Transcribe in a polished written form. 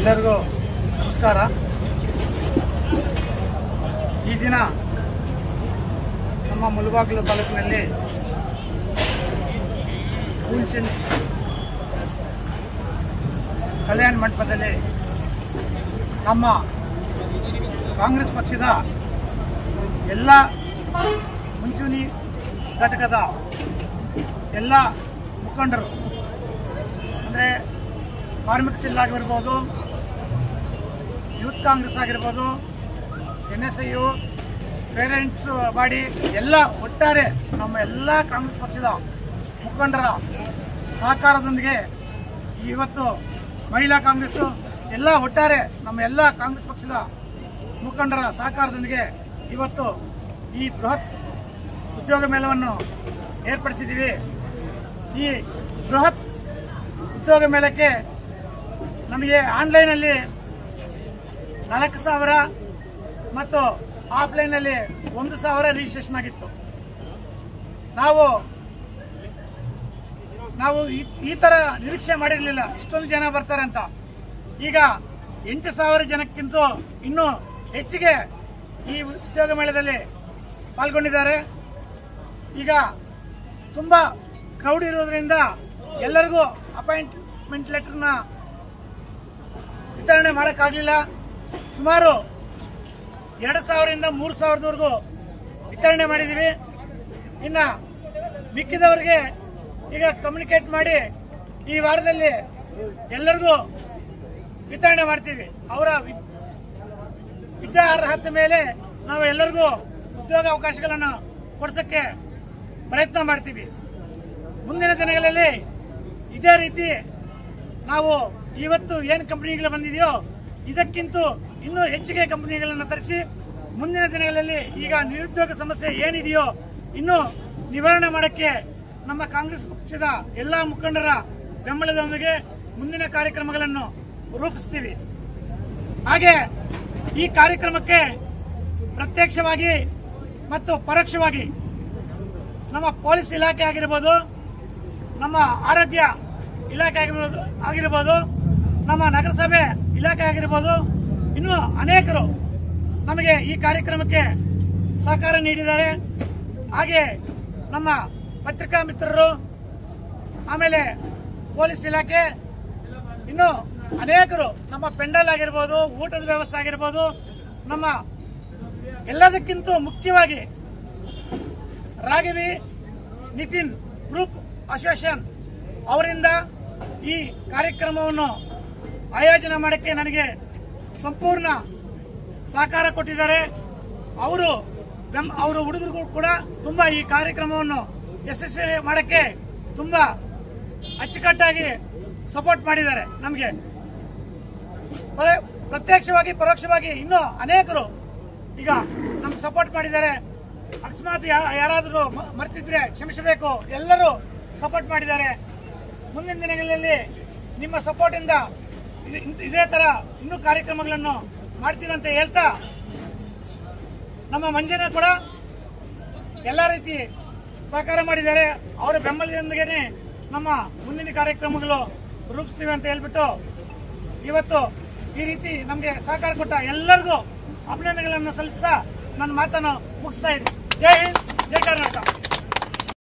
ಎಲ್ಲರಿಗೂ ನಮಸ್ಕಾರ. ಈ ದಿನ ನಮ್ಮ ಮುಳಬಾಗಿಲು ತಾಲೂಕಿನಲ್ಲಿ ಹುಲ್ಚಂದ್ ಕಲ್ಯಾಣ ಮಂಟಪದಲ್ಲಿ ನಮ್ಮ ಕಾಂಗ್ರೆಸ್ ಪಕ್ಷದ ಎಲ್ಲ ಮುಂಚೂಣಿ ಘಟಕದ ಎಲ್ಲ ಮುಖಂಡರು ಅಂದರೆ ಕಾರ್ಮಿಕ ಸೆಲ್ ಆಗಿರ್ಬೋದು, ಯೂತ್ ಕಾಂಗ್ರೆಸ್ ಆಗಿರ್ಬೋದು, NSIU, ಪೇರೆಂಟ್ಸ್ ಬಾಡಿ ಎಲ್ಲ ಒಟ್ಟಾರೆ ನಮ್ಮ ಎಲ್ಲ ಕಾಂಗ್ರೆಸ್ ಪಕ್ಷದ ಮುಖಂಡರ ಸಹಕಾರದೊಂದಿಗೆ ಇವತ್ತು ಮಹಿಳಾ ಕಾಂಗ್ರೆಸ್ ಎಲ್ಲ ಒಟ್ಟಾರೆ ನಮ್ಮ ಎಲ್ಲ ಕಾಂಗ್ರೆಸ್ ಪಕ್ಷದ ಮುಖಂಡರ ಸಹಕಾರದೊಂದಿಗೆ ಇವತ್ತು ಈ ಬೃಹತ್ ಉದ್ಯೋಗ ಮೇಳವನ್ನು ಏರ್ಪಡಿಸಿದ್ದೀವಿ. ಈ ಬೃಹತ್ ಉದ್ಯೋಗ ಮೇಳಕ್ಕೆ ನಮಗೆ ಆನ್ಲೈನಲ್ಲಿ 4,000 ಮತ್ತು ಆಫ್ಲೈನ್ನಲ್ಲಿ 1,000 ರಿಜಿಸ್ಟ್ರೇಷನ್ ಆಗಿತ್ತು. ನಾವು ಈ ತರ ನಿರೀಕ್ಷೆ ಮಾಡಿರಲಿಲ್ಲ ಇಷ್ಟೊಂದು ಜನ ಬರ್ತಾರೆ ಅಂತ. ಈಗ 8,000 ಜನಕ್ಕಿಂತ ಇನ್ನೂ ಹೆಚ್ಚಿಗೆ ಈ ಉದ್ಯೋಗ ಮೇಳದಲ್ಲಿ ಪಾಲ್ಗೊಂಡಿದ್ದಾರೆ. ಈಗ ತುಂಬಾ ಕ್ರೌಡ್ ಇರೋದ್ರಿಂದ ಎಲ್ಲರಿಗೂ ಅಪಾಯಿಂಟ್ಮೆಂಟ್ ಲೆಟರ್ನ ವಿತರಣೆ ಮಾಡಕ್ಕಾಗಲಿಲ್ಲ. ಸುಮಾರು 2,000ರಿಂದ 3,000ದವರೆಗೂ ವಿತರಣೆ ಮಾಡಿದೀವಿ. ಇನ್ನ ಮಿಕ್ಕಿದವರಿಗೆ ಈಗ ಕಮ್ಯುನಿಕೇಟ್ ಮಾಡಿ ಈ ವಾರದಲ್ಲಿ ಎಲ್ಲರಿಗೂ ವಿತರಣೆ ಮಾಡ್ತೀವಿ. ಅವರ ವಿದ್ಯಾರ್ಹತೆ ಮೇಲೆ ನಾವು ಎಲ್ಲರಿಗೂ ಉದ್ಯೋಗ ಅವಕಾಶಗಳನ್ನು ಕೊಡಿಸಕ್ಕೆ ಪ್ರಯತ್ನ ಮಾಡ್ತೀವಿ. ಮುಂದಿನ ದಿನಗಳಲ್ಲಿ ಇದೇ ರೀತಿ ನಾವು ಇವತ್ತು ಏನು ಕಂಪನಿಗಳು ಬಂದಿದೆಯೋ ಇದಕ್ಕಿಂತ ಇನ್ನೂ ಹೆಚ್ಚಿಗೆ ಕಂಪನಿಗಳನ್ನು ತರಿಸಿ ಮುಂದಿನ ದಿನಗಳಲ್ಲಿ ಈಗ ನಿರುದ್ಯೋಗ ಸಮಸ್ಯೆ ಏನಿದೆಯೋ ಇನ್ನೂ ನಿವಾರಣೆ ಮಾಡಕ್ಕೆ ನಮ್ಮ ಕಾಂಗ್ರೆಸ್ ಪಕ್ಷದ ಎಲ್ಲಾ ಮುಖಂಡರ ಬೆಂಬಲದೊಂದಿಗೆ ಮುಂದಿನ ಕಾರ್ಯಕ್ರಮಗಳನ್ನು ರೂಪಿಸ್ತೀವಿ. ಹಾಗೆ ಈ ಕಾರ್ಯಕ್ರಮಕ್ಕೆ ಪ್ರತ್ಯಕ್ಷವಾಗಿ ಮತ್ತು ಪರೋಕ್ಷವಾಗಿ ನಮ್ಮ ಪೊಲೀಸ್ ಇಲಾಖೆ ಆಗಿರಬಹುದು, ನಮ್ಮ ಆರೋಗ್ಯ ಇಲಾಖೆ ಆಗಿರಬಹುದು, ನಮ್ಮ ನಗರಸಭೆ ಇಲಾಖೆ ಆಗಿರಬಹುದು, ಇನ್ನು ಅನೇಕರು ನಮಗೆ ಈ ಕಾರ್ಯಕ್ರಮಕ್ಕೆ ಸಹಕಾರ ನೀಡಿದ್ದಾರೆ. ಹಾಗೆ ನಮ್ಮ ಪತ್ರಿಕಾ ಮಿತ್ರರು, ಆಮೇಲೆ ಪೊಲೀಸ್ ಇಲಾಖೆ, ಇನ್ನು ಅನೇಕರು, ನಮ್ಮ ಪೆಂಡಲ್ ಆಗಿರ್ಬೋದು, ಊಟದ ವ್ಯವಸ್ಥೆ ಆಗಿರ್ಬೋದು, ನಮ್ಮ ಎಲ್ಲದಕ್ಕಿಂತ ಮುಖ್ಯವಾಗಿ ರಾಘವಿ ನಿತಿನ್ ಗ್ರೂಪ್ ಅಸೋಸಿಯೇಷನ್ ಅವರಿಂದ ಈ ಕಾರ್ಯಕ್ರಮವನ್ನು ಆಯೋಜನೆ ಮಾಡಕ್ಕೆ ನನಗೆ ಸಂಪೂರ್ಣ ಸಹಕಾರ ಕೊಟ್ಟಿದ್ದಾರೆ. ಅವರು ಹುಡುಗರು ಕೂಡ ತುಂಬಾ ಈ ಕಾರ್ಯಕ್ರಮವನ್ನು ಯಶಸ್ವಿ ಮಾಡಕ್ಕೆ ತುಂಬಾ ಅಚ್ಚುಕಟ್ಟಾಗಿ ಸಪೋರ್ಟ್ ಮಾಡಿದ್ದಾರೆ. ನಮಗೆ ಪ್ರತ್ಯಕ್ಷವಾಗಿ ಪರೋಕ್ಷವಾಗಿ ಇನ್ನೂ ಅನೇಕರು ಈಗ ನಮ್ಗೆ ಸಪೋರ್ಟ್ ಮಾಡಿದ್ದಾರೆ. ಅಕಸ್ಮಾತ್ ಯಾರಾದರೂ ಮರ್ತಿದ್ರೆ ಕ್ಷಮಿಸಬೇಕು. ಎಲ್ಲರೂ ಸಪೋರ್ಟ್ ಮಾಡಿದ್ದಾರೆ. ಮುಂದಿನ ದಿನಗಳಲ್ಲಿ ನಿಮ್ಮ ಸಪೋರ್ಟ್ ಇಂದ ಇದೇ ತರ ಇನ್ನೂ ಕಾರ್ಯಕ್ರಮಗಳನ್ನು ಮಾಡ್ತೀವಿ ಅಂತ ಹೇಳ್ತಾ, ನಮ್ಮ ಮಂಜನ ಕೂಡ ಎಲ್ಲ ರೀತಿ ಸಹಕಾರ ಮಾಡಿದ್ದಾರೆ. ಅವರ ಬೆಂಬಲದೊಂದಿಗೆ ನಮ್ಮ ಮುಂದಿನ ಕಾರ್ಯಕ್ರಮಗಳು ರೂಪಿಸ್ತೀವಿ ಅಂತ ಹೇಳ್ಬಿಟ್ಟು ಇವತ್ತು ಈ ರೀತಿ ನಮಗೆ ಸಹಕಾರ ಕೊಟ್ಟ ಎಲ್ಲರಿಗೂ ಅಭಿನಂದನೆಗಳನ್ನು ಸಲ್ಲಿಸ್ತಾ ನನ್ನ ಮಾತನ್ನು ಮುಗಿಸ್ತಾ ಇದ್ದೀನಿ. ಜೈ ಹಿಂದ್, ಜೈ ಕರ್ನಾಟಕ.